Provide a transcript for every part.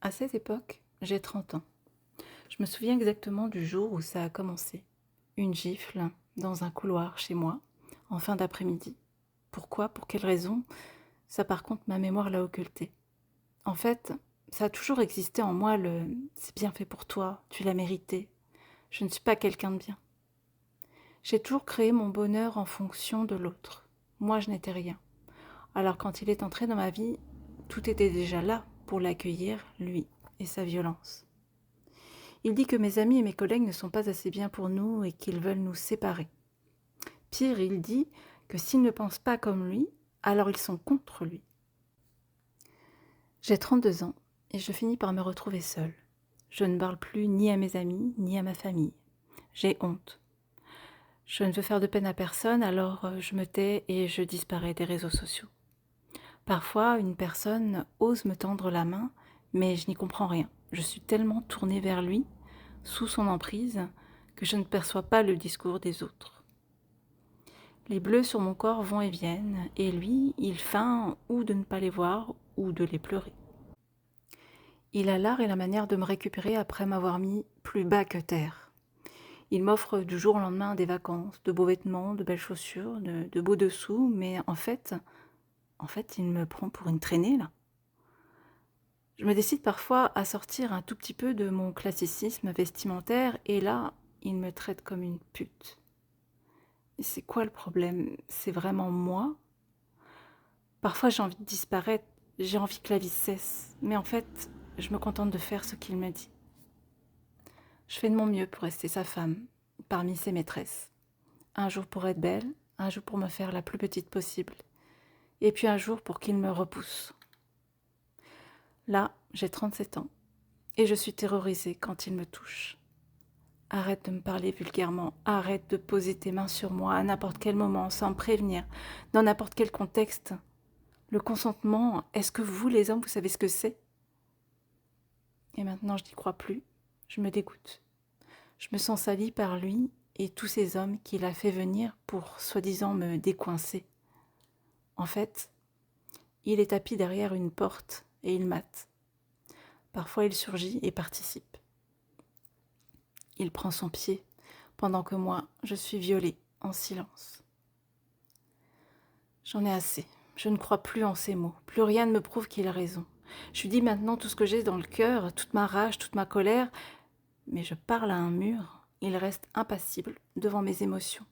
À cette époque, j'ai 30 ans. Je me souviens exactement du jour où ça a commencé. Une gifle dans un couloir chez moi, en fin d'après-midi. Pourquoi? Pour quelle raison? Ça par contre, ma mémoire l'a occulté. En fait, ça a toujours existé en moi le «c'est bien fait pour toi, tu l'as mérité, je ne suis pas quelqu'un de bien». J'ai toujours créé mon bonheur en fonction de l'autre. Moi, je n'étais rien. Alors quand il est entré dans ma vie, tout était déjà là pour l'accueillir, lui et sa violence. Il dit que mes amis et mes collègues ne sont pas assez bien pour nous et qu'ils veulent nous séparer. Pire, il dit que s'ils ne pensent pas comme lui, alors ils sont contre lui. J'ai 32 ans et je finis par me retrouver seule. Je ne parle plus ni à mes amis ni à ma famille. J'ai honte. Je ne veux faire de peine à personne, alors je me tais et je disparais des réseaux sociaux. Parfois, une personne ose me tendre la main, mais je n'y comprends rien. Je suis tellement tournée vers lui, sous son emprise, que je ne perçois pas le discours des autres. Les bleus sur mon corps vont et viennent, et lui, il feint ou de ne pas les voir, ou de les pleurer. Il a l'art et la manière de me récupérer après m'avoir mis plus bas que terre. Il m'offre du jour au lendemain des vacances, de beaux vêtements, de belles chaussures, de beaux dessous, mais en fait, il me prend pour une traînée, là. Je me décide parfois à sortir un tout petit peu de mon classicisme vestimentaire, et là, il me traite comme une pute. Et c'est quoi le problème? C'est vraiment moi? Parfois, j'ai envie de disparaître, j'ai envie que la vie cesse, mais en fait, je me contente de faire ce qu'il me dit. Je fais de mon mieux pour rester sa femme, parmi ses maîtresses. Un jour pour être belle, un jour pour me faire la plus petite possible, et puis un jour pour qu'il me repousse. Là, j'ai 37 ans, et je suis terrorisée quand il me touche. Arrête de me parler vulgairement, arrête de poser tes mains sur moi à n'importe quel moment, sans me prévenir, dans n'importe quel contexte. Le consentement, est-ce que vous, les hommes, vous savez ce que c'est? Et maintenant, je n'y crois plus. Je me dégoûte. Je me sens salie par lui et tous ces hommes qu'il a fait venir pour soi-disant me décoincer. En fait, il est tapis derrière une porte et il mate. Parfois, il surgit et participe. Il prend son pied, pendant que moi, je suis violée, en silence. J'en ai assez. Je ne crois plus en ces mots. Plus rien ne me prouve qu'il a raison. Je lui dis maintenant tout ce que j'ai dans le cœur, toute ma rage, toute ma colère, mais je parle à un mur. Il reste impassible devant mes émotions.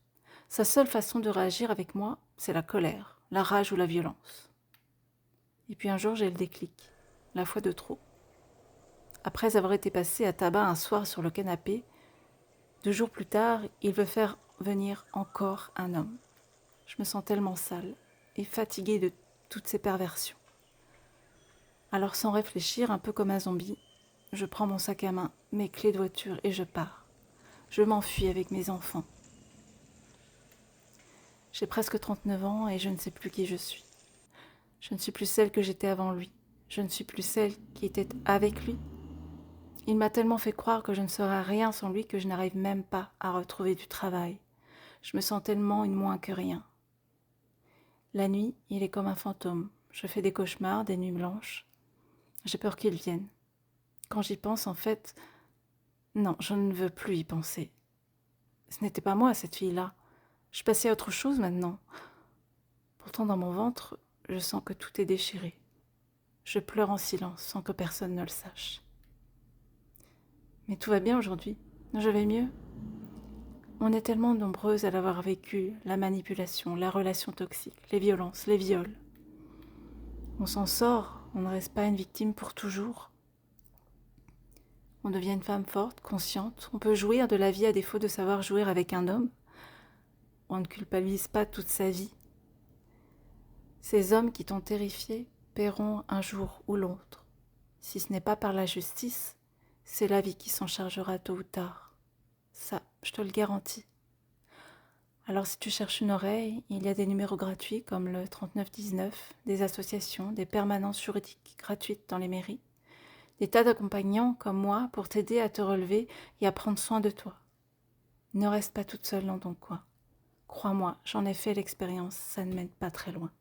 Sa seule façon de réagir avec moi, c'est la colère, la rage ou la violence. Et puis un jour, j'ai le déclic, la fois de trop. Après avoir été passé à tabac un soir sur le canapé, 2 jours plus tard, il veut faire venir encore un homme. Je me sens tellement sale et fatiguée de toutes ces perversions. Alors sans réfléchir, un peu comme un zombie, je prends mon sac à main, mes clés de voiture et je pars. Je m'enfuis avec mes enfants. J'ai presque 39 ans et je ne sais plus qui je suis. Je ne suis plus celle que j'étais avant lui. Je ne suis plus celle qui était avec lui. Il m'a tellement fait croire que je ne serais rien sans lui que je n'arrive même pas à retrouver du travail. Je me sens tellement une moins que rien. La nuit, il est comme un fantôme. Je fais des cauchemars, des nuits blanches. J'ai peur qu'il vienne. Quand j'y pense, en fait, non, je ne veux plus y penser. Ce n'était pas moi, cette fille-là. Je passais à autre chose maintenant. Pourtant, dans mon ventre, je sens que tout est déchiré. Je pleure en silence, sans que personne ne le sache. Mais tout va bien aujourd'hui. Je vais mieux. On est tellement nombreuses à l'avoir vécu, la manipulation, la relation toxique, les violences, les viols. On s'en sort, on ne reste pas une victime pour toujours. On devient une femme forte, consciente, on peut jouir de la vie à défaut de savoir jouir avec un homme. On ne culpabilise pas toute sa vie. Ces hommes qui t'ont terrifié paieront un jour ou l'autre. Si ce n'est pas par la justice, c'est la vie qui s'en chargera tôt ou tard. Ça, je te le garantis. Alors si tu cherches une oreille, il y a des numéros gratuits comme le 3919, des associations, des permanences juridiques gratuites dans les mairies, des tas d'accompagnants comme moi pour t'aider à te relever et à prendre soin de toi. Ne reste pas toute seule dans ton coin. Crois-moi, j'en ai fait l'expérience, ça ne mène pas très loin.